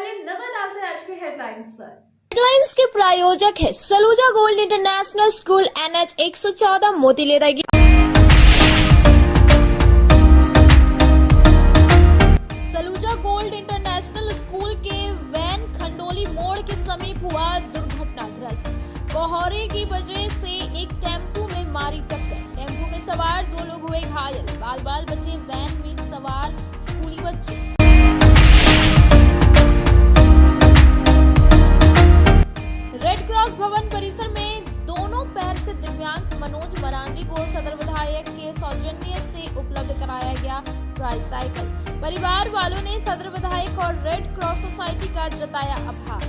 पहले नजर डालते हैं आज के हेडलाइंस पर। हेडलाइंस के प्रायोजक है Saluja gold international school NH 114 Motilera. Saluja gold international school के वैन खंडोली मोड़ के समीप हुआ दुर्घटनाग्रस्त। कोहरे की वजह से एक टेम्पो में मारी टक्कर। टेम्पो में सवार 2 लोग हुए घायल। बाल बाल बचे वैन में सवार स्कूली बच्चे। रेड क्रॉस भवन परिसर में दोनों पैर से दिव्यांग मनोज मरांडी को सदर विधायक के सौजन्य से उपलब्ध कराया गया ट्राईसाइकिल। परिवार वालों ने सदर विधायक और रेड क्रॉस सोसाइटी का जताया आभार।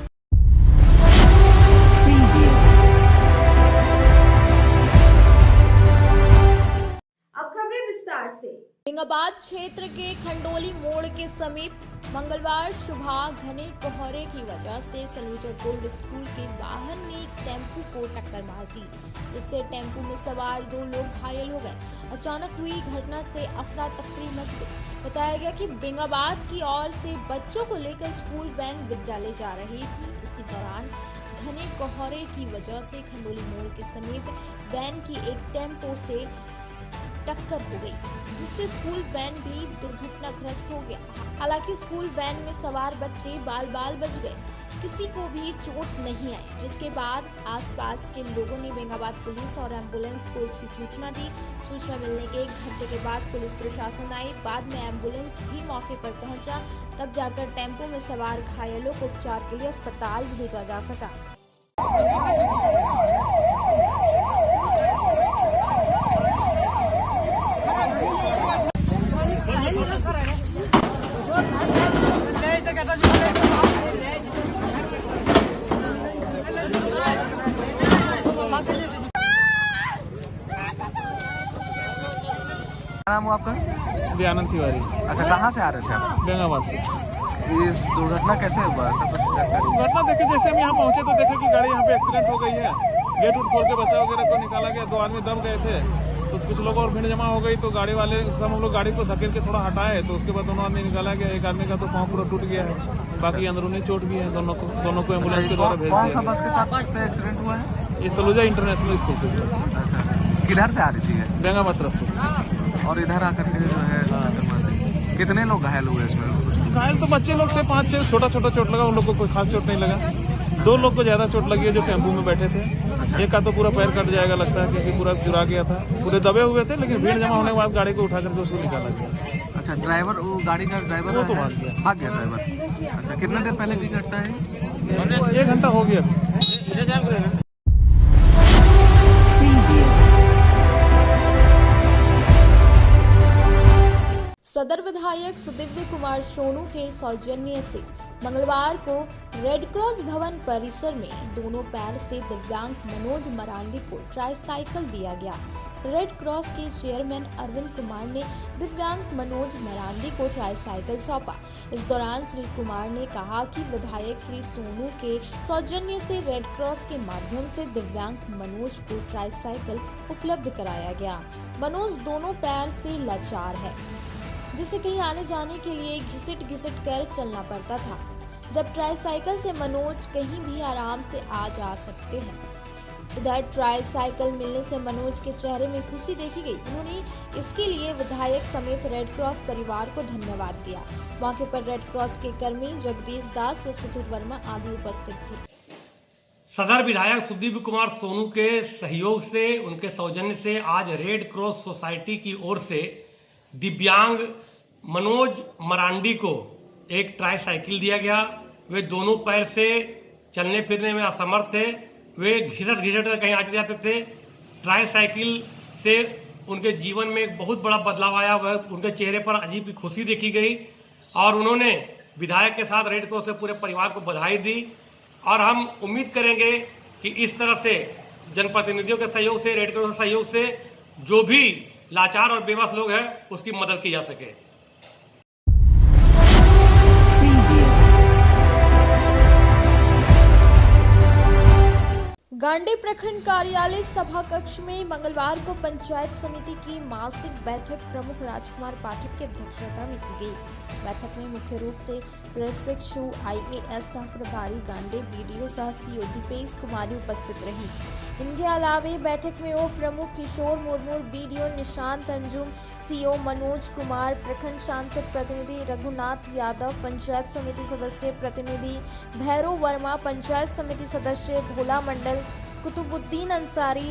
अब खबरें विस्तार से। औरंगाबाद क्षेत्र के खंडोली मोड़ के समीप मंगलवार सुबह घने कोहरे की वजह से सलूजा गोल्ड स्कूल के वाहन ने एक टेम्पो को टक्कर मार दी, जिससे टेम्पो में सवार 2 लोग घायल हो गए। अचानक हुई घटना से अफरा तफरी मच गई। बताया गया कि औरंगाबाद की ओर से बच्चों को लेकर स्कूल वैन विद्यालय जा रही थी। इसी दौरान घने कोहरे की वजह से खंडोली मोड़ के समीप वैन की एक टेम्पो से टक्कर हो गई, जिससे स्कूल वैन भी दुर्घटनाग्रस्त हो गया। हालांकि स्कूल वैन में सवार बच्चे बाल बाल बच गए, किसी को भी चोट नहीं आई। जिसके बाद आसपास के लोगों ने औरंगाबाद पुलिस और एम्बुलेंस को इसकी सूचना दी। सूचना मिलने के 1 घंटे के बाद पुलिस प्रशासन आई। बाद में एम्बुलेंस भी मौके पर पहुंचा, तब जाकर टेम्पो में सवार घायलों को उपचार के लिए अस्पताल भेजा जा सका। क्या नाम हुआ आपका? दयानंद तिवारी। अच्छा, कहाँ से आ रहे थे आप? बेंगाबाद से। इस दुर्घटना कैसे हुआ? घटना देखे जैसे हम यहाँ पहुँचे तो देखे कि गाड़ी यहाँ पे एक्सीडेंट हो गई है। गेट उठ खोल के बच्चा वगैरह को निकाला गया। 2 आदमी दब गए थे, तो कुछ लोग और भीड़ जमा हो गई, तो गाड़ी वाले सब हम लोग गाड़ी को धकेल के थोड़ा हटाए, तो उसके बाद 2 आदमी निकाला गया। एक आदमी का तो पाँव पूरा टूट गया है, बाकी अंदरूनी चोट भी है। दोनों को एम्बुलेंस के द्वारा भेज दिया। कौन सा बस के साथ से एक्सीडेंट हुआ है? ये सलूजा इंटरनेशनल स्कूल के। अच्छा, किधर से आ रही थी? बेंगाबाद तरफ से। और इधर आकर के जो है कितने लोग घायल हुए इसमें? घायल तो बच्चे लोग थे 5-6, छोटा छोटा चोट लगा। उन लोग को कोई खास चोट नहीं लगा। 2 लोग को ज्यादा चोट लगी है जो टेम्पू में बैठे थे। अच्छा। एक का तो पूरा पैर कट जाएगा लगता है, क्योंकि पूरा चुरा गया था। पूरे दबे हुए थे, लेकिन भीड़ जमा होने के बाद गाड़ी को उठा करके उसको निकाला गया। अच्छा, ड्राइवर, वो गाड़ी का ड्राइवर वो तो भाग गया ड्राइवर। अच्छा, कितने देर पहले की घटना है? 1 घंटा हो गया। सदर विधायक सुदिव्य कुमार सोनू के सौजन्य से मंगलवार को रेड क्रॉस भवन परिसर में दोनों पैर से दिव्यांग मनोज मरांडी को ट्राईसाइकिल दिया गया। रेड क्रॉस के चेयरमैन अरविंद कुमार ने दिव्यांग मनोज मरांडी को ट्राईसाइकिल सौंपा। इस दौरान श्री कुमार ने कहा कि विधायक श्री सोनू के सौजन्य से रेड क्रॉस के माध्यम से दिव्यांग मनोज को ट्राईसाइकिल उपलब्ध कराया गया। मनोज दोनों पैर से लाचार है, जिसे कहीं आने जाने के लिए घिसट कर चलना पड़ता था, जब ट्राईसाइकिल से मनोज कहीं भी आराम से आ जा सकते हैं। इधर ट्राईसाइकिल मिलने से मनोज के चेहरे में खुशी देखी गई। उन्होंने इसके लिए विधायक समेत रेड क्रॉस परिवार को धन्यवाद दिया। मौके पर रेड क्रॉस के कर्मी जगदीश दास व सुधीर वर्मा आदि उपस्थित थे। सदर विधायक सुदीव्य कुमार सोनू के सहयोग से, उनके सौजन्य से आज रेड क्रॉस सोसाइटी की ओर से दिव्यांग मनोज मरांडी को एक ट्राईसाइकिल दिया गया। वे दोनों पैर से चलने फिरने में असमर्थ थे। वे घिसट कर कहीं आते जाते थे। ट्राईसाइकिल से उनके जीवन में एक बहुत बड़ा बदलाव आया। वह उनके चेहरे पर अजीब खुशी देखी गई और उन्होंने विधायक के साथ रेड क्रॉस से पूरे परिवार को बधाई दी। और हम उम्मीद करेंगे कि इस तरह से जनप्रतिनिधियों के सहयोग से, रेड क्रॉस के सहयोग से जो भी लाचार और बेबस लोग हैं उसकी मदद की जा सके। गांडी प्रखंड कार्यालय सभा कक्ष में मंगलवार को पंचायत समिति की मासिक बैठक प्रमुख राजकुमार पाठक की अध्यक्षता में की गई। बैठक में मुख्य रूप से प्रशिक्षु IAS सह प्रभारी गांडी BDO सह CO दीपेश कुमारी उपस्थित रही। इनके अलावे बैठक में उप प्रमुख किशोर मुर्मू, BDO निशांत अंजुम, CO मनोज कुमार, प्रखंड सांसद प्रतिनिधि रघुनाथ यादव, पंचायत समिति सदस्य प्रतिनिधि भैरव वर्मा, पंचायत समिति सदस्य भोला मंडल, कुतुबुद्दीन अंसारी,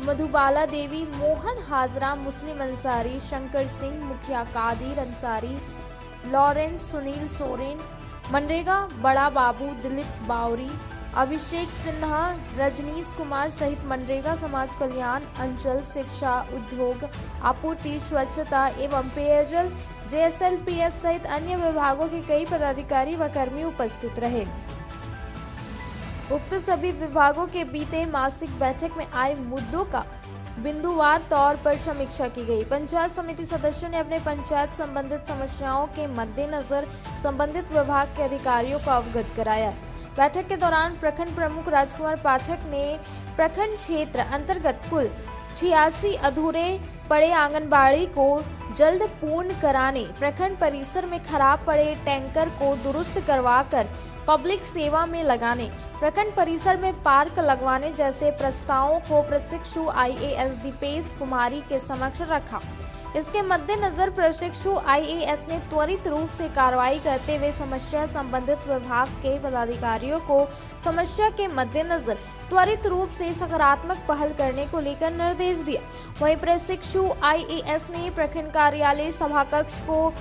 मधुबाला देवी, मोहन हाजरा, मुस्लिम अंसारी, शंकर सिंह, मुखिया कादिर अंसारी, लॉरेंस, सुनील सोरेन, मनरेगा बड़ा बाबू, दिलीप बावरी, अभिषेक सिन्हा, रजनीश कुमार सहित मनरेगा समाज कल्याण, अंचल, शिक्षा, उद्योग, आपूर्ति, स्वच्छता एवं पेयजल, JSLPS सहित अन्य विभागों के कई पदाधिकारी व कर्मी उपस्थित रहे। उक्त सभी विभागों के बीते मासिक बैठक में आए मुद्दों का बिंदुवार तौर पर समीक्षा की गई। पंचायत समिति सदस्यों ने अपने पंचायत संबंधित समस्याओं के मद्देनजर संबंधित विभाग के अधिकारियों को अवगत कराया। बैठक के दौरान प्रखंड प्रमुख राजकुमार पाठक ने प्रखंड क्षेत्र अंतर्गत कुल 86 अधूरे पड़े आंगनबाड़ी को जल्द पूर्ण कराने, प्रखंड परिसर में खराब पड़े टैंकर को दुरुस्त करवाकर पब्लिक सेवा में लगाने, प्रखंड परिसर में पार्क लगवाने जैसे प्रस्तावों को प्रशिक्षु IAS दीपेश कुमारी के समक्ष रखा। इसके मद्देनजर प्रशिक्षु IAS ने त्वरित रूप से कार्रवाई करते हुए समस्या संबंधित विभाग के पदाधिकारियों को समस्या के मद्देनजर त्वरित रूप से सकारात्मक पहल करने को लेकर निर्देश दिया। वहीं प्रशिक्षु IAS ने प्रखंड कार्यालय सभाकक्ष को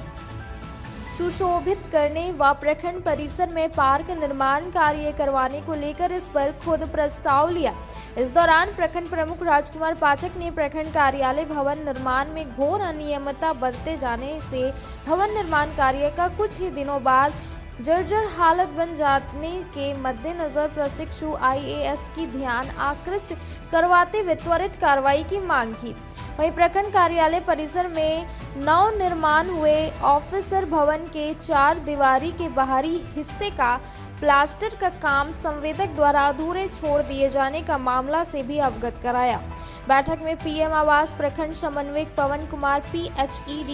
सुशोभित करने व प्रखंड परिसर में पार्क निर्माण कार्य करवाने को लेकर इस पर खुद प्रस्ताव लिया। इस दौरान प्रखंड प्रमुख राजकुमार पाठक ने प्रखंड कार्यालय भवन निर्माण में घोर अनियमितता बरते जाने से भवन निर्माण कार्य का कुछ ही दिनों बाद जर्जर हालत बन जाने के मद्देनजर प्रशिक्षु IAS की ध्यान आकृष्ट करवाते हुए त्वरित कार्रवाई की मांग की। वहीं प्रखंड कार्यालय परिसर में नव निर्माण हुए ऑफिसर भवन के 4 दीवारी के बाहरी हिस्से का प्लास्टर का काम संवेदक द्वारा अधूरे छोड़ दिए जाने का मामला से भी अवगत कराया। बैठक में PM आवास प्रखंड समन्वयक पवन Kumar, PHED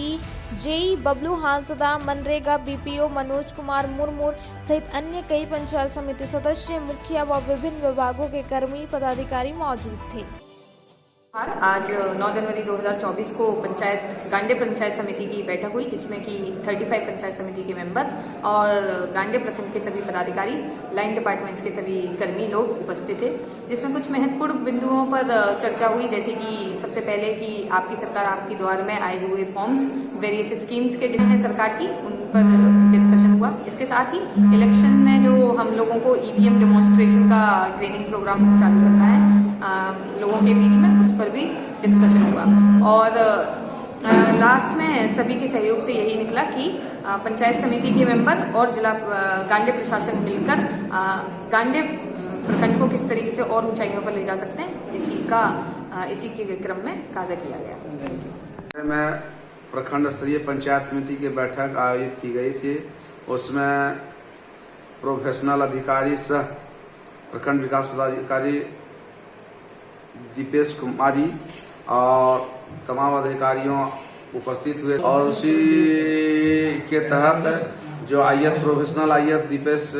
JE Bablu Hansda, MNREGA BPO Manoj Kumar Murmu सहित अन्य कई पंचायत समिति सदस्य, मुखिया व विभिन्न विभागों के कर्मी पदाधिकारी मौजूद थे। आज 9 जनवरी 2024 को गांडे पंचायत समिति की बैठक हुई, जिसमें कि 35 पंचायत समिति के मेंबर और गांडे प्रखंड के सभी पदाधिकारी, लाइन डिपार्टमेंट्स के सभी कर्मी लोग उपस्थित थे, जिसमें कुछ महत्वपूर्ण बिंदुओं पर चर्चा हुई, जैसे कि सबसे पहले कि आपकी सरकार आपकी द्वार में आए हुए फॉर्म्स, वेरियस स्कीम्स के हैं सरकार की, उन पर डिस्कशन हुआ। इसके साथ ही इलेक्शन में जो हम लोगों को EVM डेमोन्स्ट्रेशन का ट्रेनिंग प्रोग्राम चालू करना है लोगों के बीच में, उस पर भी डिस्कशन हुआ। और लास्ट में सभी के सहयोग से यही निकला कि पंचायत समिति के मेंबर और जिला गांडे प्रशासन मिलकर गांडे प्रखंड को किस तरीके से और ऊंचाइयों पर ले जा सकते हैं, इसी के क्रम में कार्य किया गया। मैं प्रखंड स्तरीय पंचायत समिति की बैठक आयोजित की गई थी। उसमें प्रोफेशनल अधिकारी सह प्रखंड विकास पदाधिकारी दीपेश कुमारी और तमाम अधिकारियों उपस्थित हुए, और उसी के तहत जो IAS प्रोफेशनल IAS दीपेश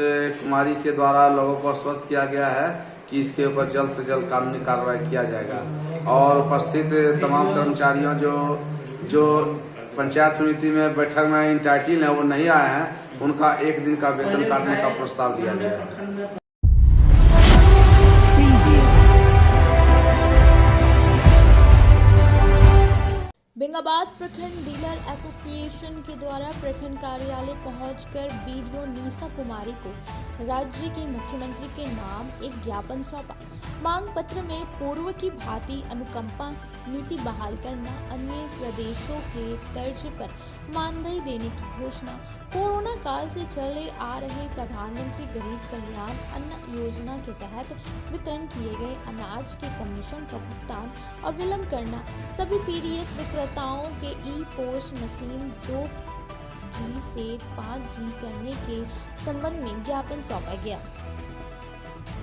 कुमारी के द्वारा लोगों को आश्वस्त किया गया है कि इसके ऊपर जल्द से जल्द कानूनी कार्रवाई किया जाएगा। और उपस्थित तमाम कर्मचारियों जो पंचायत समिति में बैठक में इंटाइटल है वो नहीं आए हैं, उनका 1 दिन का वेतन काटने का प्रस्ताव दिया गया है। बेंगाबाद प्रखंड डीलर एसोसिएशन के द्वारा प्रखंड कार्यालय पहुंचकर BDO नीसा कुमारी को राज्य के मुख्यमंत्री के नाम एक ज्ञापन सौंपा। मांग पत्र में पूर्व की भांति अनुकंपा नीति बहाल करना, अन्य प्रदेशों के तर्ज पर मानदेय देने की घोषणा, कोरोना काल से चले आ रहे प्रधानमंत्री गरीब कल्याण अन्न योजना के तहत वितरण किए गए अनाज के कमीशन का भुगतान अविलंब करना, सभी PDS विक्रेताओं के ई-पोस्ट मशीन 2G से 5G करने के संबंध में ज्ञापन सौंपा गया।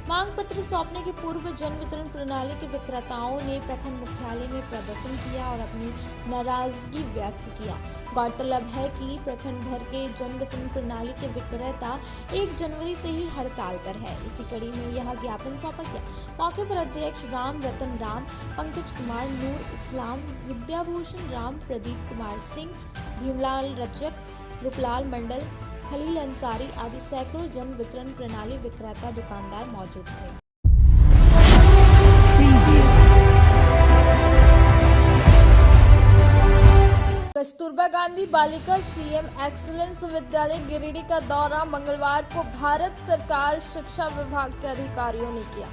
मांग पत्र सौंपने के पूर्व जन वितरण प्रणाली के विक्रेताओं ने प्रखंड मुख्यालय में प्रदर्शन किया और अपनी नाराजगी व्यक्त किया। गौरतलब है कि प्रखंड भर के जन वितरण प्रणाली के विक्रेता 1 जनवरी से ही हड़ताल पर है। इसी कड़ी में यह ज्ञापन सौंपा गया। मौके पर अध्यक्ष राम रतन राम, पंकज कुमार, नूर इस्लाम, विद्याभूषण राम, प्रदीप कुमार सिंह, भीमलाल रजक, रूपलाल मंडल, खलील अंसारी आदि सैकड़ों जन वितरण प्रणाली विक्रेता दुकानदार मौजूद थे। कस्तूरबा गांधी बालिका सीएम एक्सीलेंस विद्यालय गिरिडीह का दौरा मंगलवार को भारत सरकार शिक्षा विभाग के अधिकारियों ने किया।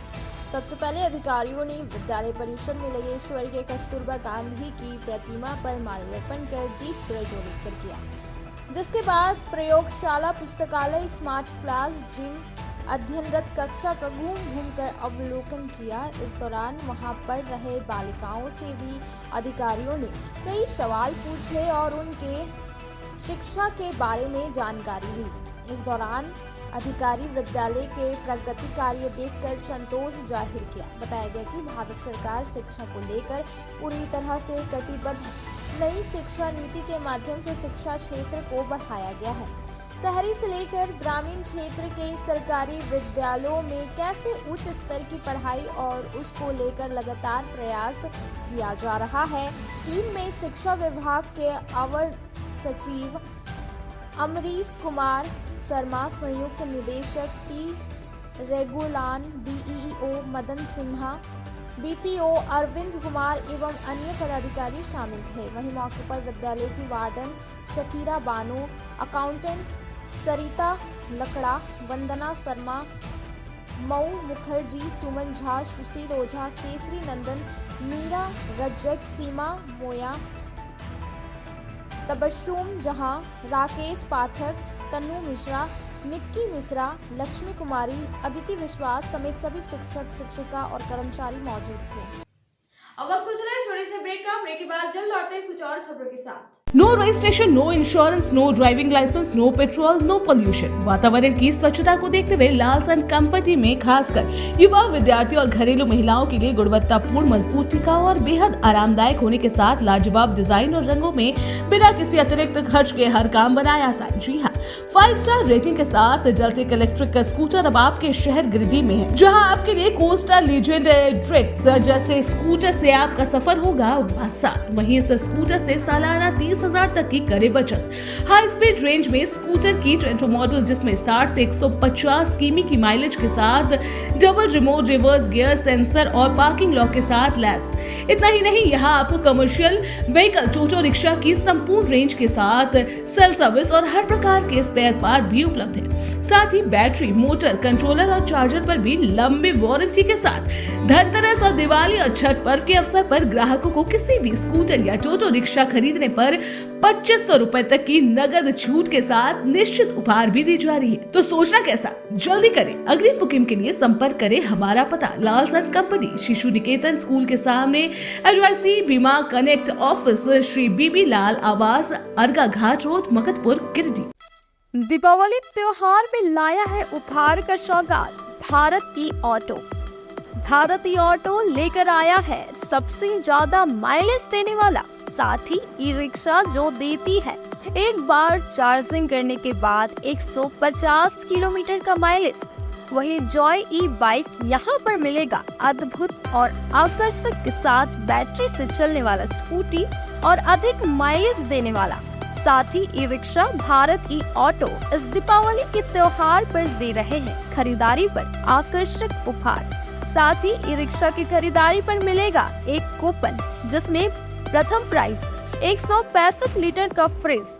सबसे पहले अधिकारियों ने विद्यालय परिसर में लगे स्वर्गीय कस्तूरबा गांधी की प्रतिमा पर माल्यार्पण कर दीप प्रज्वलित कर किया, जिसके बाद प्रयोगशाला, पुस्तकालय, स्मार्ट क्लास, जिम, अध्ययनरत कक्षा का घूम कर अवलोकन किया। इस दौरान वहां पढ़ रहे बालिकाओं से भी अधिकारियों ने कई सवाल पूछे और उनके शिक्षा के बारे में जानकारी ली। इस दौरान अधिकारी विद्यालय के प्रगति कार्य देखकर संतोष जाहिर किया। बताया गया कि भारत सरकार शिक्षा को लेकर पूरी तरह से कटिबद्ध है। नई शिक्षा नीति के माध्यम से शिक्षा क्षेत्र को बढ़ाया गया है। शहरी से लेकर ग्रामीण क्षेत्र के सरकारी विद्यालयों में कैसे उच्च स्तर की पढ़ाई और उसको लेकर लगातार प्रयास किया जा रहा है। टीम में शिक्षा विभाग के अवर सचिव अमरीश कुमार शर्मा, संयुक्त निदेशक T Regulan, BEO Madan Sinha, BPO Arvind Kumar एवं अन्य पदाधिकारी शामिल थे। वहीं मौके पर विद्यालय की वार्डन शकीरा बानो, अकाउंटेंट सरिता लकड़ा, वंदना शर्मा, मऊ मुखर्जी, सुमन झा, सुशील ओझा, केसरी नंदन, मीरा रज्जक, सीमा मोया, तबस्सुम जहां, राकेश पाठक, तनु मिश्रा, निक्की मिश्रा, लक्ष्मी कुमारी, अदिति विश्वास समेत सभी शिक्षक, शिक्षिका और कर्मचारी मौजूद थे। अब वक्त हो चला है छोटे से ब्रेक का। ब्रेक के बाद जल्द लौटते हैं कुछ और खबरों के साथ। No registration, no insurance, no driving licence, no petrol, no pollution. वातावरण की स्वच्छता को देखते हुए लालसन कंपनी में खासकर युवा, विद्यार्थी और घरेलू महिलाओं के लिए गुणवत्तापूर्ण, मजबूत, टिकाऊ और बेहद आरामदायक होने के साथ लाजवाब डिजाइन और रंगों में बिना किसी अतिरिक्त खर्च के हर काम बनाया आसान। जी हाँ, 5 स्टार रेटिंग के साथ जलटेक इलेक्ट्रिक का स्कूटर अब आपके शहर गिरिडीह में है, जहाँ आपके लिए कोस्टा लीजेंड ड्रिक्स जैसे स्कूटर से आपका सफर होगा आसान। वहीं इस स्कूटर से सालाना 30,000 तक की करे बचत। हाई स्पीड रेंज में स्कूटर की ट्रेंटो मॉडल, जिसमें 60 से 150 किमी की माइलेज के साथ double remote reverse gear sensor और पार्किंग लॉक के साथ लैस। इतना ही नहीं, यहाँ आपको कमर्शियल व्हीकल, टोटो रिक्शा की संपूर्ण रेंज के साथ सेल सर्विस और हर प्रकार के स्पेयर पार्ट भी उपलब्ध है। साथ ही बैटरी, मोटर, कंट्रोलर और चार्जर पर भी लंबी वारंटी के साथ धनतेरस और दिवाली और छठ पर्व के अवसर पर ग्राहकों को किसी भी स्कूटर या टोटो रिक्शा खरीदने पर 2500 रुपए तक की नगद छूट के साथ निश्चित उपहार भी दी जा रही है। तो सोचना कैसा, जल्दी करें। अग्रिम बुकिंग के लिए संपर्क करें। हमारा पता लालसन कंपनी, शिशु निकेतन स्कूल के सामने, एडवाइसी बीमा कनेक्ट ऑफिस, श्री बीबी लाल आवास, अर्गा घाट रोड, मकतपुर, गिरिडीह। दीपावली त्योहार में लाया है उपहार का सौगात भारत की ऑटो। भारती ऑटो लेकर आया है सबसे ज्यादा माइलेज देने वाला, साथ ही ई रिक्शा जो देती है एक बार चार्जिंग करने के बाद 150 किलोमीटर का माइलेज। वही जॉय ई बाइक यहाँ पर मिलेगा अद्भुत और आकर्षक के साथ बैटरी से चलने वाला स्कूटी और अधिक माइलेज देने वाला। साथ ही ई रिक्शा भारत ई ऑटो इस दीपावली के त्योहार पर दे रहे हैं खरीदारी पर आकर्षक उपहार। साथ ही ई रिक्शा की खरीदारी पर मिलेगा एक कूपन, जिसमें प्रथम प्राइज 165 लीटर का फ्रिज,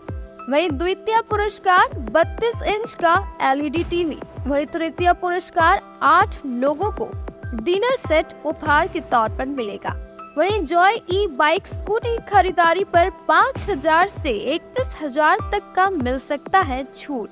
वही द्वितीय पुरस्कार 32 इंच का एलईडी टीवी, वही तृतीय पुरस्कार 8 लोगों को डिनर सेट उपहार के तौर पर मिलेगा। वहीं जॉय ई बाइक स्कूटी खरीदारी पर 5,000 से 31,000 तक का मिल सकता है छूट।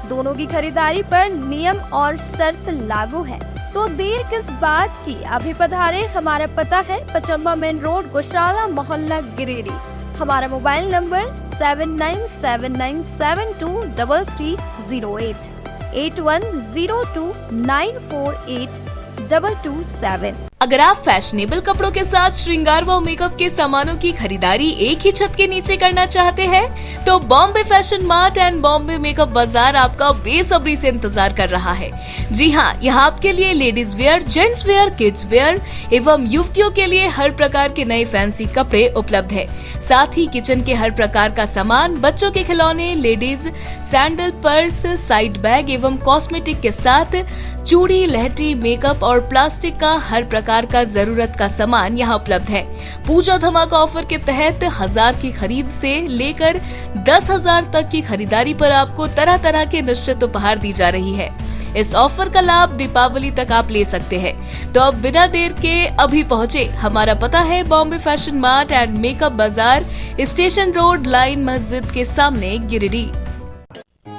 दोनों की खरीदारी पर नियम और शर्त लागू है, तो देर किस बात की, अभी पधारे। हमारा पता है पचम्बा मेन रोड, गौशाला मोहल्ला, गिरिडीह। हमारा मोबाइल नंबर 7979723308। 8102948227। अगर आप फैशनेबल कपड़ों के साथ श्रृंगार व मेकअप के सामानों की खरीदारी एक ही छत के नीचे करना चाहते हैं, तो Bombay fashion mart and Bombay makeup बाजार आपका बेसब्री से इंतजार कर रहा है। जी हाँ, यहाँ आपके लिए ladies wear, gents wear, kids where एवं युवतियों के लिए हर प्रकार के नए फैंसी कपड़े उपलब्ध है। साथ ही किचन के हर प्रकार का सामान, बच्चों के खिलौने, ladies sandal, purse, side bag एवं कॉस्मेटिक के साथ चूड़ी, लहठी, मेकअप और प्लास्टिक का हर प्रकार का जरूरत का सामान यहाँ उपलब्ध है। पूजा धमाका ऑफर के तहत 1000 की खरीद से लेकर 10,000 तक की खरीदारी पर आपको तरह तरह के निश्चित उपहार दी जा रही है। इस ऑफर का लाभ दीपावली तक आप ले सकते हैं। तो अब बिना देर के अभी पहुँचे। हमारा पता है Bombay fashion mart and makeup बाजार, स्टेशन रोड, लाइन मस्जिद के सामने, गिरिडीह।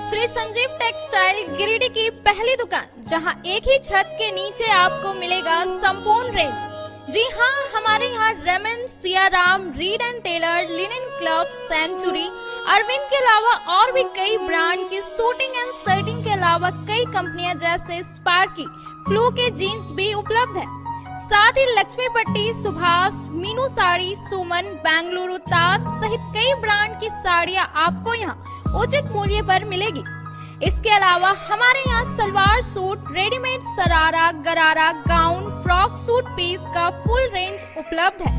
श्री संजीव टेक्सटाइल गिरिडीह की पहली दुकान, जहां एक ही छत के नीचे आपको मिलेगा संपूर्ण रेंज। जी हां, हमारे यहाँ Raymond, Siyaram, Reid and Taylor, Linen Club, Century, Arvind के अलावा और भी कई ब्रांड की सूटिंग एंड शर्टिंग के अलावा कई कंपनियां जैसे स्पार्की, फ्लू के जीन्स भी उपलब्ध है। साथ ही लक्ष्मी पट्टी, सुभाष, मीनू साड़ी, सुमन, बेंगलुरु ताज सहित कई ब्रांड की साड़ियां आपको यहाँ उचित मूल्य पर मिलेगी। इसके अलावा हमारे यहाँ सलवार सूट, रेडीमेड सरारा, गरारा, गाउन, फ्रॉक सूट पीस का फुल रेंज उपलब्ध है।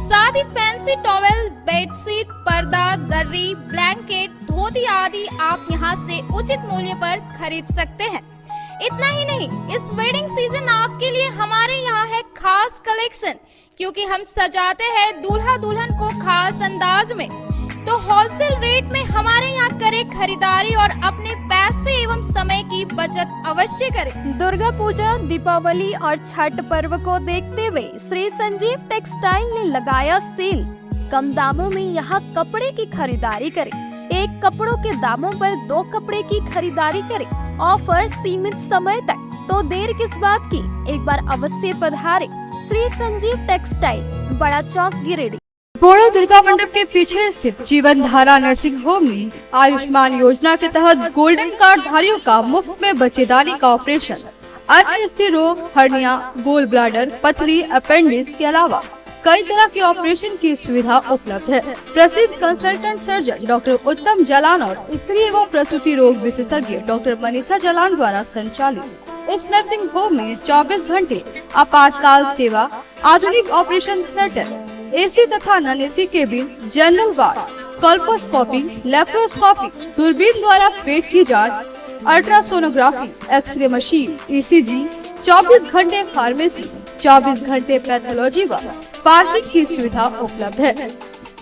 साथ ही फैंसी टॉवेल, बेडशीट, पर्दा, दर्री, ब्लैंकेट, धोती आदि आप यहाँ से उचित मूल्य पर खरीद सकते हैं। इतना ही नहीं, इस वेडिंग सीजन आपके लिए हमारे यहाँ है खास कलेक्शन, क्योंकि हम सजाते हैं दूल्हा दुल्हन को खास अंदाज में। तो होलसेल रेट में हमारे यहाँ करें खरीदारी और अपने पैसे एवं समय की बचत अवश्य करें। दुर्गा पूजा, दीपावली और छठ पर्व को देखते हुए श्री संजीव टेक्सटाइल ने लगाया सेल। कम दामों में यहाँ कपड़े की खरीदारी करें। एक कपड़ों के दामों पर 2 कपड़े की खरीदारी करें। ऑफर सीमित समय तक, तो देर किस बात की, एक बार अवश्य पधारें। श्री संजीव टेक्सटाइल, बड़ा चौक, गिरिडीह। बोड़ो दुर्गा मंडप के पीछे स्थित जीवन धारा नर्सिंग होम में आयुष्मान योजना के तहत गोल्डन कार्ड धारियों का मुफ्त में बच्चेदानी का ऑपरेशन, अन्य रोग, हर्निया, गोल ब्लाडर, पथरी, अपेंडिक्स के अलावा कई तरह के ऑपरेशन की सुविधा उपलब्ध है। प्रसिद्ध कंसल्टेंट सर्जन डॉक्टर उत्तम जलान और स्त्री एवं प्रसूति रोग विशेषज्ञ डॉक्टर मनीषा जलान द्वारा संचालित इस नर्सिंग होम में 24 घंटे आपातकाल सेवा, आधुनिक ऑपरेशन थिएटर, एसी तथा non AC cabin, general ward, colposcopy, laparoscopy, दूरबीन द्वारा पेट की जांच, अल्ट्रासोनोग्राफी, एक्सरे मशीन, ईसीजी, 24 घंटे फार्मेसी, 24 घंटे पैथोलॉजी व पार्किंग की सुविधा उपलब्ध है।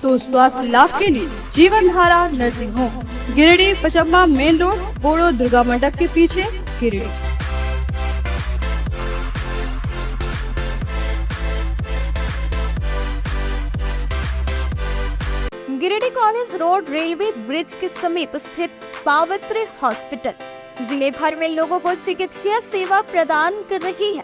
तो स्वास्थ्य लाभ के लिए Jeevan Dhara nursing home, Giridih, Pachamba main road, बोड़ो दुर्गा मंडप के पीछे, Giridih. Giridih college road, railway bridge के समीप स्थित पावित्र हॉस्पिटल जिले भर में लोगों को चिकित्सा सेवा प्रदान कर रही है।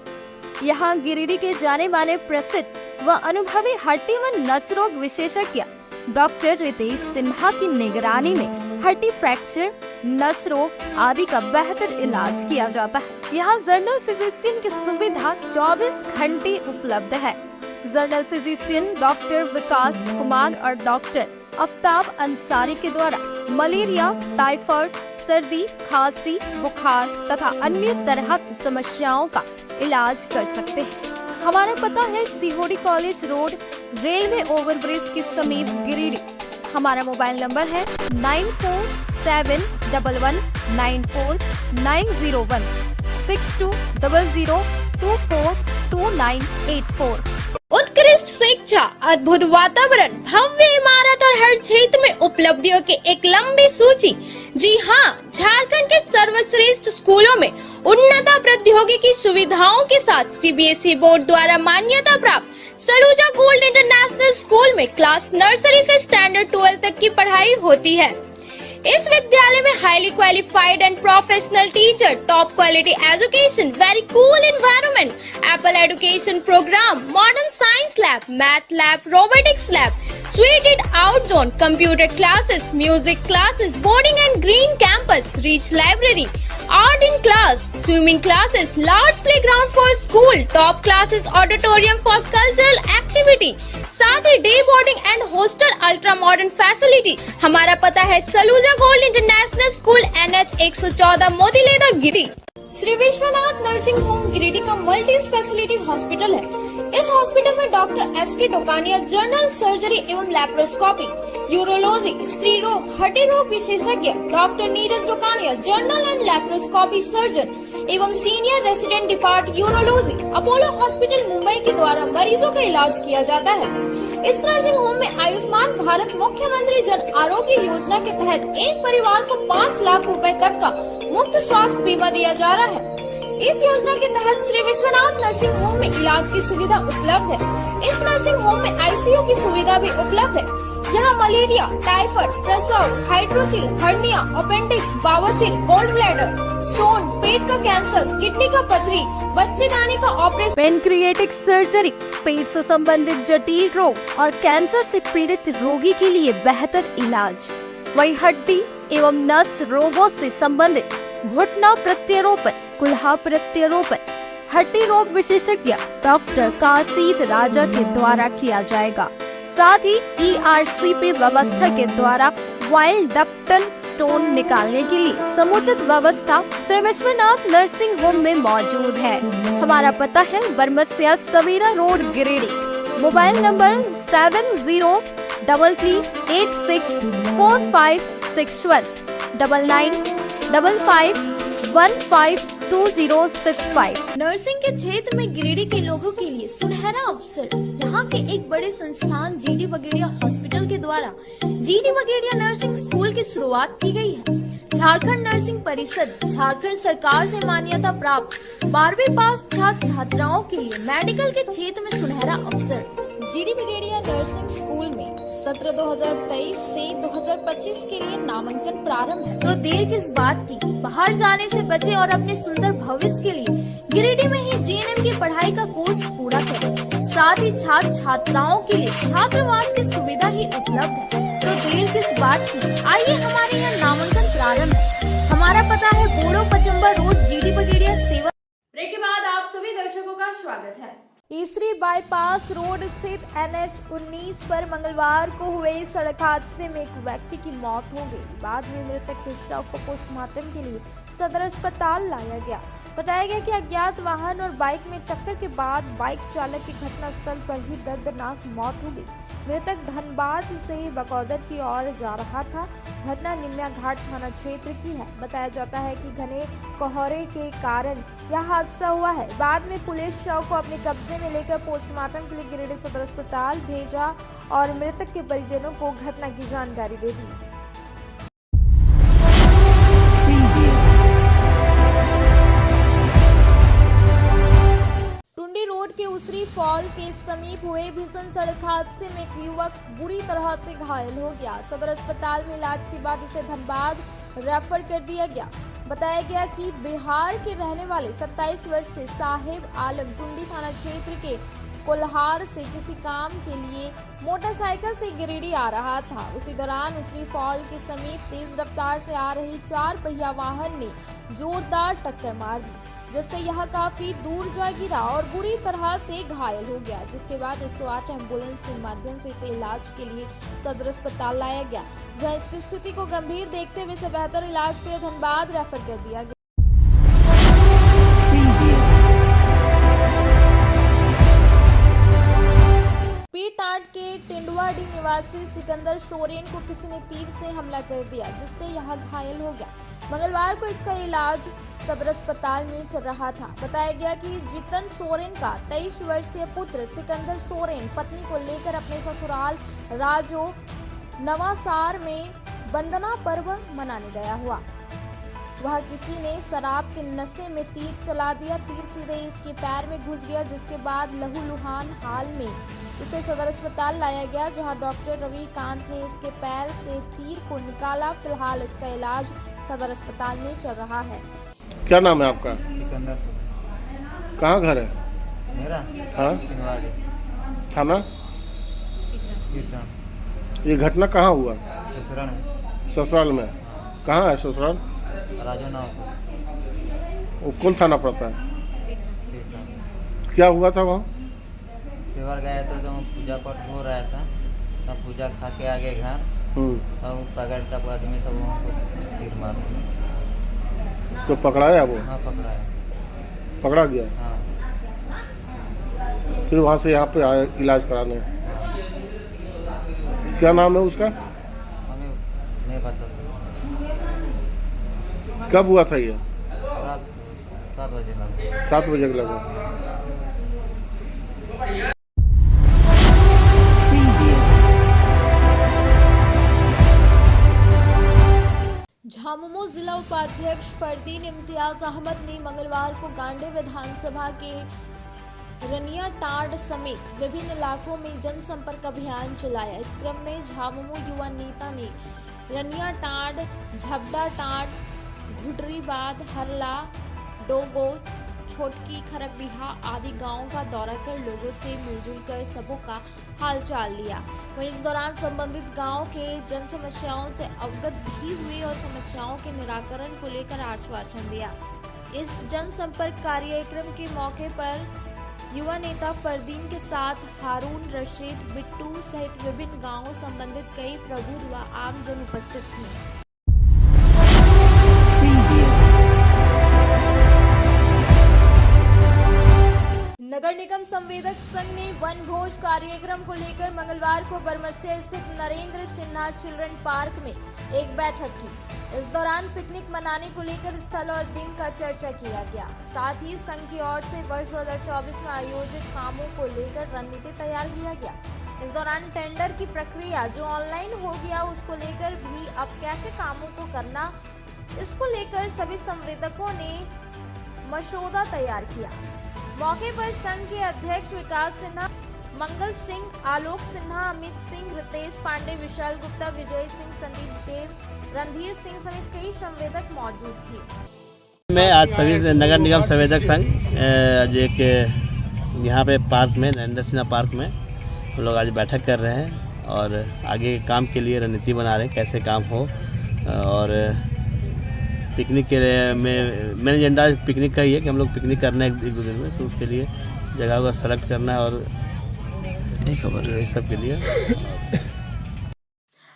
यहाँ गिरिडीह के जाने माने प्रसिद्ध व अनुभवी हड्डी व नस रोग विशेषज्ञ डॉक्टर रितेश सिन्हा की निगरानी में हड्डी फ्रैक्चर, नस रोग आदि का बेहतर इलाज किया जाता है। यहाँ जनरल फिजिशियन की सुविधा 24 घंटे उपलब्ध है। जनरल फिजिशियन डॉक्टर विकास कुमार और डॉक्टर आफ्ताब अंसारी के द्वारा मलेरिया, टाइफाइड, सर्दी, खांसी, बुखार तथा अन्य तरह की समस्याओं का इलाज कर सकते हैं। हमारा पता है सीहोडी कॉलेज रोड, रेलवे ओवरब्रिज के समीप, गिरिडीह। हमारा मोबाइल नंबर है 9471194901 6200242984। उत्कृष्ट शिक्षा, अद्भुत वातावरण, भव्य इमारत और हर क्षेत्र में उपलब्धियों की एक लंबी सूची। जी हाँ, झारखंड के सर्वश्रेष्ठ स्कूलों में उन्नत प्रौद्योगिकी सुविधाओं के साथ सीबीएसई बोर्ड द्वारा मान्यता प्राप्त सलूजा गोल्ड इंटरनेशनल स्कूल में क्लास नर्सरी से स्टैंडर्ड 12 तक की पढ़ाई होती है। इस विद्यालय में highly qualified and professional teacher, top quality education, very cool environment, Apple education programme, modern science lab, math lab, robotics lab, suited out zone, computer classes, music classes, boarding and green campus, rich library, art in class, swimming classes, large playground for school, top classes, auditorium for cultural activity, साथ ही day boarding and hostel ultra modern facility. हमारा पता है Saluja gold international school, NH 114, Motileda, Giri. Shri Vishwanath nursing home Giridih का multi speciality hospital है। इस hospital में doctor SK Tokania general surgery एवं लैप्रोस्कोपी, यूरोलॉजी, स्त्री रोग, हड्डी रोग विशेषज्ञ, doctor Neeraj Tokania general and laparoscopy surgeon एवं senior resident depart urology, Apollo hospital Mumbai के द्वारा मरीजों का इलाज किया जाता है। इस नर्सिंग होम में आयुष्मान भारत मुख्यमंत्री जन आरोग्य योजना के तहत एक परिवार को 5 लाख रुपए तक का मुफ्त स्वास्थ्य बीमा दिया जा रहा है। इस योजना के तहत श्री विश्वनाथ नर्सिंग होम में इलाज की सुविधा उपलब्ध है। इस नर्सिंग होम में ICU की सुविधा भी उपलब्ध है। यहाँ मलेरिया, टाइफाइड, प्रसव, हाइड्रोसिल, हर्निया, अपेंडिक्स, बवासीर, गोल्ड ब्लैडर, स्टोन, पेट का कैंसर, किडनी का पथरी, बच्चेदानी का ऑपरेशन, पेनक्रिएटिक सर्जरी, पेट से संबंधित जटिल रोग और कैंसर से पीड़ित रोगी के लिए बेहतर इलाज। वही हड्डी एवं नस रोगों से संबंधित घुटना प्रत्यारोपण, कुल्हा प्रत्यारोपण, हड्डी रोग विशेषज्ञ डॉक्टर कासिद राजा के द्वारा किया जाएगा। साथ ही ERCP व्यवस्था के द्वारा वाइल्ड डक्टल स्टोन निकालने के लिए समुचित व्यवस्था श्री विश्वनाथ नर्सिंग होम में मौजूद है। हमारा पता है Baramsia Savera road, Giridih. Mobile number 7033864561 9955152065। Nursing के क्षेत्र में गिरिडीह के लोगों के लिए सुनहरा अवसर। यहाँ के एक बड़े संस्थान GD बगेड़िया हॉस्पिटल के द्वारा GD बगेड़िया नर्सिंग स्कूल की शुरुआत की गई है। झारखंड नर्सिंग परिषद झारखंड सरकार से मान्यता प्राप्त 12वीं पास छात्र छात्राओं के लिए मेडिकल के क्षेत्र में सुनहरा अवसर। GD बगेड़िया नर्सिंग स्कूल में सत्र 2023 से 2025 के लिए नामांकन प्रारंभ है। तो देर किस बात की, बाहर जाने से बचे और अपने सुंदर भविष्य के लिए गिरिडीह में ही GNM की पढ़ाई का कोर्स पूरा करें। साथ ही छात्र छात्राओं के लिए छात्रावास की सुविधा ही उपलब्ध है। तो देर किस बात की, आइए हमारे यहाँ नामांकन प्रारंभ है। हमारा पता है बोड़ो पचम्बा रोड, GD बगेड़िया सेवा। ब्रेक के बाद आप सभी दर्शकों का स्वागत है। तीसरी बाईपास रोड स्थित NH 19 पर मंगलवार को हुए सड़क हादसे में एक व्यक्ति की मौत हो गई। बाद में मृतक के शव को पोस्टमार्टम के लिए सदर अस्पताल लाया गया। बताया गया कि अज्ञात वाहन और बाइक में टक्कर के बाद बाइक चालक की घटनास्थल पर ही दर्दनाक मौत हो गई। मृतक धनबाद से बकौदर की ओर जा रहा था। घटना निम्या घाट थाना क्षेत्र की है। बताया जाता है कि घने कोहरे के कारण यह हादसा हुआ है। बाद में पुलिस शव को अपने कब्जे में लेकर पोस्टमार्टम के लिए गिरिडीह सदर अस्पताल भेजा और मृतक के परिजनों को घटना की जानकारी दे दी। रोड के उसरी फॉल के समीप हुए भीषण सड़क हादसे में एक युवक बुरी तरह से घायल हो गया। सदर अस्पताल में इलाज के बाद इसे धनबाद रेफर कर दिया गया। बताया गया कि बिहार के रहने वाले 27 वर्षीय साहेब आलम टुंडी थाना क्षेत्र के कोल्हार से किसी काम के लिए मोटरसाइकिल से गिरिडीह आ रहा था। उसी दौरान उसरी फॉल के समीप तेज रफ्तार से आ रही 4 पहिया वाहन ने जोरदार टक्कर मार दी, जिससे यह काफी दूर जा गिरा और बुरी तरह से घायल हो गया। जिसके बाद 108 एम्बुलेंस के माध्यम से इसे इलाज के लिए सदर अस्पताल लाया गया, जहां इसकी स्थिति को गंभीर देखते हुए इसे बेहतर इलाज के लिए धनबाद रेफर कर दिया गया। पीटाट के टिंडवाडी निवासी सिकंदर सोरेन को किसी ने तीर से हमला कर दिया, जिससे यह घायल हो गया। मंगलवार को इसका इलाज सदर अस्पताल में चल रहा था। बताया गया कि जितन सोरेन का 23 वर्षीय पुत्र सिकंदर सोरेन पत्नी को लेकर अपने ससुराल राजो नवासार में वंदना पर्व मनाने गया हुआ। वह किसी ने शराब के नशे में तीर चला दिया। तीर सीधे इसके पैर में घुस गया, जिसके बाद लहूलुहान हाल में इसे सदर अस्पताल लाया गया, जहां डॉक्टर रविकांत ने इसके पैर से तीर को निकाला। फिलहाल इसका इलाज सदर अस्पताल में चल रहा है। क्या नाम है आपका? सिकंदर। कहाँ घर है मेरा? हाँ, किनवाड़ी थाना। कीर्तन। ये घटना कहाँ हुआ? ससुराल में। ससुराल में? हाँ। कहाँ है ससुराल? राजू नाव। वो कौन थाना पड़ता है? कीर्तन। क्या हुआ था वहाँ? त्योहार गए थे तो पूजा पाठ हो रहा था, तब पूजा खा के आगे घर, तब पकड़ का आदमी था, वो तीर मार दिया। तो पकड़ाया वो? हाँ, पकड़ाया। पकड़ा गया? हाँ। फिर वहाँ से यहाँ पे आए इलाज कराने। क्या नाम है उसका? हमें नहीं पता था। कब हुआ था ये? रात 7 बजे लगा। 7 बजे के लगभग। झामुमो जिला उपाध्यक्ष फरदीन इम्तियाज अहमद ने मंगलवार को गांडे विधानसभा के रनिया टांड समेत विभिन्न इलाकों में जनसंपर्क अभियान चलाया। इस क्रम में झामुमो युवा नेता ने रनिया टांड, झबड़ा टांड, घुटरीबाद, हरला, डोगो, छोटकी, खरकबिहा आदि गांवों का दौरा कर लोगों से मिलजुल कर सबों का हालचाल लिया। वहीं इस दौरान संबंधित गांव के जन समस्याओं से अवगत भी हुए और समस्याओं के निराकरण को लेकर आश्वासन दिया। इस जनसंपर्क कार्यक्रम के मौके पर युवा नेता फरदीन के साथ हारून रशीद, बिट्टू सहित विभिन्न गांवों संबंधित कई प्रबुद्ध व आमजन उपस्थित थे। नगर निगम संवेदक संघ ने वन भोज कार्यक्रम को लेकर मंगलवार को बरमसिया स्थित नरेंद्र सिन्हा चिल्ड्रन पार्क में एक बैठक की। इस दौरान पिकनिक मनाने को लेकर स्थल और दिन का चर्चा किया गया। साथ ही संघ की ओर से वर्ष 2024 में आयोजित कामों को लेकर रणनीति तैयार किया गया। इस दौरान टेंडर की प्रक्रिया जो ऑनलाइन हो गया, उसको लेकर भी अब कैसे कामों को करना, इसको लेकर सभी संवेदकों ने मसौदा तैयार किया। मौके पर संघ के अध्यक्ष विकास सिन्हा, मंगल सिंह, आलोक सिन्हा, अमित सिंह, रितेश पांडे, विशाल गुप्ता, विजय सिंह, संदीप देव, रणधीर सिंह समेत कई संवेदक मौजूद थे। मैं आज सभी नगर निगम संवेदक संघ जो एक यहाँ पे पार्क में, नरेंद्र सिन्हा पार्क में हम लोग आज बैठक कर रहे हैं और आगे काम के लिए रणनीति बना रहे हैं, कैसे काम हो। और पिकनिक के में मेन एजेंडा पिकनिक का ही है कि हम लोग पिकनिक करना है 1-2 दिन में, तो उसके लिए जगह को सेलेक्ट करना है और इस सब के लिए।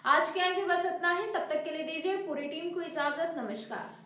आज के अंक में बस इतना ही। तब तक के लिए दीजिए पूरी टीम को इजाजत। नमस्कार।